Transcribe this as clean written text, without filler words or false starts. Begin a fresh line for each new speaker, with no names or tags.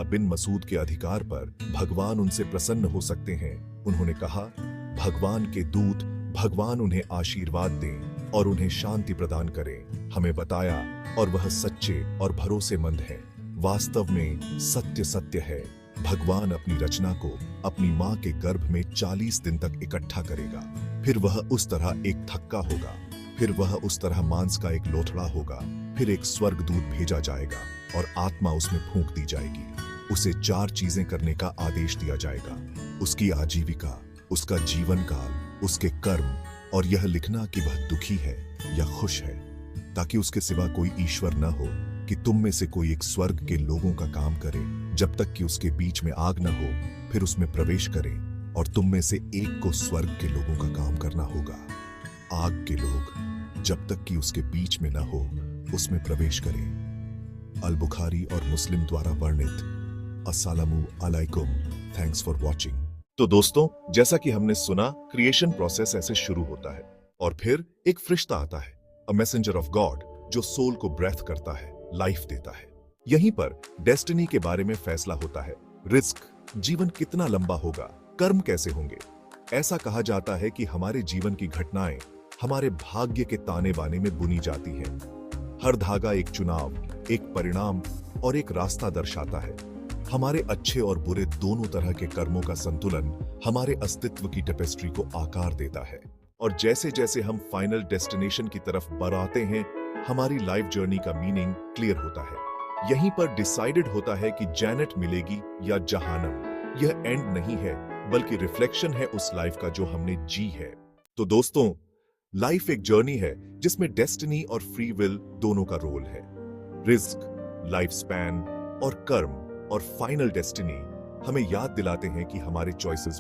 बिन मसूद के अधिकार पर भगवान उनसे प्रसन्न हो सकते हैं। उन्होंने कहा, भगवान के दूत भगवान उन्हें आशीर्वाद दें और उन्हें शांति प्रदान करें। हमें बताया और वह सच्चे और भरोसेमंद है। वास्तव में सत्य सत्य है। भगवान अपनी रचना को अपनी माँ के गर्भ में 40 दिन तक इकट्ठा करेगा। फिर वह उस तरह एक थक्का होगा, फिर वह उस तरह मांस का एक लोथड़ा होगा, फिर एक स्वर्गदूत भेजा जाएगा और आत्मा उसमें फूंक दी जाएगी। उसे 4 चीजें करने का आदेश दिया जाएगा: उसकी आजीविका, उसका जीवन काल, उसके कर्म और यह लिखना कि वह दुखी है या खुश है, ताकि उसके सिवा कोई ईश्वर न हो, कि तुम में से कोई एक स्वर्ग के लोगों का काम करे जब तक कि उसके बीच में आग न हो, फिर उसमें प्रवेश करे, और तुम में से एक को स्वर्ग के लोगों का काम करना होगा। आग के लोग जब तक कि उसके बीच में न हो उसमें प्रवेश करें। अल बुखारी और मुस्लिम द्वारा वर्णित। अस्सलामु अलैकुम। Thanks for watching. तो दोस्तों, जैसा कि हमने सुना, क्रिएशन प्रोसेस ऐसे शुरू होता है और फिर एक फरिश्ता आता है, अ मैसेंजर ऑफ गॉड, जो सोल को ब्रेथ करता है, लाइफ देता है। यहीं पर डेस्टिनी के बारे में फैसला होता है। रिस्क, जीवन कितना लंबा होगा, कर्म कैसे होंगे। ऐसा कहा जाता है कि हमारे जीवन की घटनाएं हमारे भाग्य के ताने बाने में बुनी जाती हैं। हर धागा एक चुनाव, एक परिणाम और एक रास्ता दर्शाता है। हमारे अच्छे और बुरे दोनों तरह के कर्मों का संतुलन हमारे अस्तित्व की टेपेस्ट्री को आकार देता है। और जैसे जैसे हम फाइनल डेस्टिनेशन की तरफ बढ़ते हैं, हमारी लाइफ जर्नी का मीनिंग क्लियर होता है। यहीं पर डिसाइडेड होता है कि जन्नत मिलेगी या जहानम। यह एंड नहीं है, बल्कि रिफ्लेक्शन है उस लाइफ का जो हमने जी है। तो दोस्तों, लाइफ एक जर्नी है जिसमें डेस्टिनी और फ्री विल दोनों का रोल है। रिस्क, लाइफ स्पैन और कर्म और फाइनल डेस्टिनी हमें याद दिलाते हैं कि हमारे चॉइसेस